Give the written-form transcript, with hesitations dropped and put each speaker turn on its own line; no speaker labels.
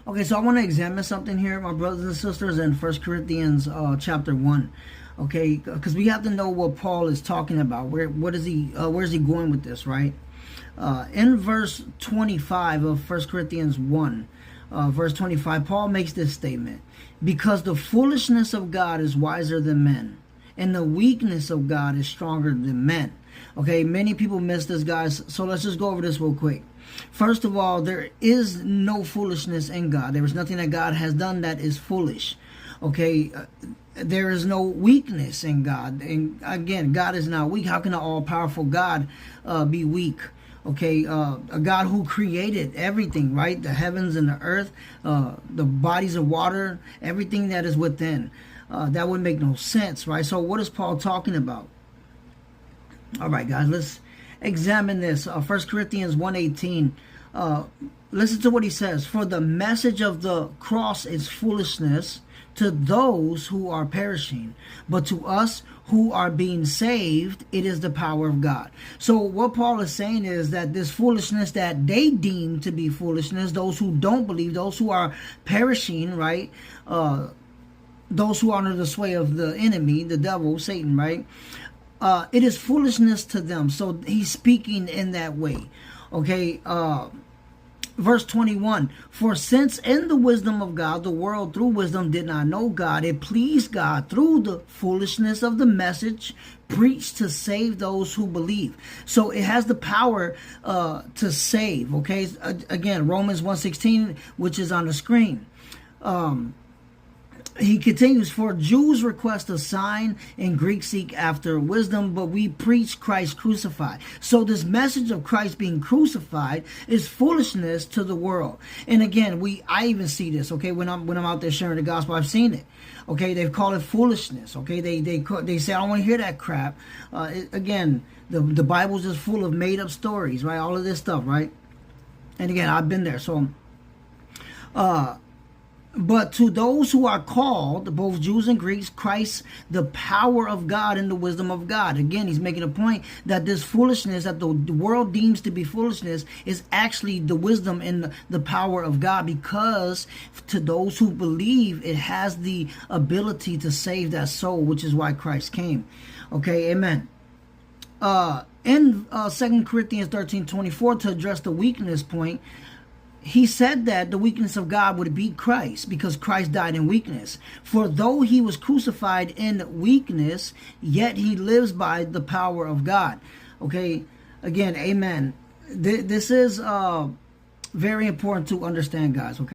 Okay, so I want to examine something here, my brothers and sisters, in First Corinthians chapter 1. Okay, because we have to know what Paul is talking about. Where's he going with this, right? In verse 25 of First Corinthians 1, verse 25, Paul makes this statement: because the foolishness of God is wiser than men, and the weakness of God is stronger than men. Okay, many people miss this, guys, so let's just go over this real quick. First of all, there is no foolishness in God. There is nothing that God has done that is foolish. Okay, there is no weakness in God. And again, God is not weak. How can an all-powerful God be weak? Okay, a God who created everything, right? The heavens and the earth, the bodies of water, everything that is within. That would make no sense, right? So what is Paul talking about? All right, guys, let's examine this. 1 Corinthians 1:18. Listen to what he says. For the message of the cross is foolishness to those who are perishing, but to us who are being saved, it is the power of God. So what Paul is saying is that this foolishness that they deem to be foolishness, those who don't believe, those who are perishing, right? Those who are under the sway of the enemy, the devil, Satan, right? It is foolishness to them. So he's speaking in that way. Okay, verse 21, for since in the wisdom of God, the world through wisdom did not know God, it pleased God through the foolishness of the message preached to save those who believe. So it has the power to save. Okay, again, Romans 1:16, which is on the screen. He continues, for Jews request a sign and Greeks seek after wisdom, but we preach Christ crucified. So this message of Christ being crucified is foolishness to the world. And again, I even see this, okay, when I'm out there sharing the gospel, I've seen it. Okay, they've called it foolishness. Okay, they say, I don't want to hear that crap. Again, the Bible's just full of made up stories, right? All of this stuff, right? And again, I've been there. So but to those who are called, both Jews and Greeks, Christ, the power of God and the wisdom of God. Again, he's making a point that this foolishness that the world deems to be foolishness is actually the wisdom and the power of God, because to those who believe, it has the ability to save that soul, which is why Christ came. Okay, amen. In 2 Corinthians 13:24, to address the weakness point, he said that the weakness of God would be Christ, because Christ died in weakness. For though he was crucified in weakness, yet he lives by the power of God. Okay, again, amen. This is very important to understand, guys. Okay.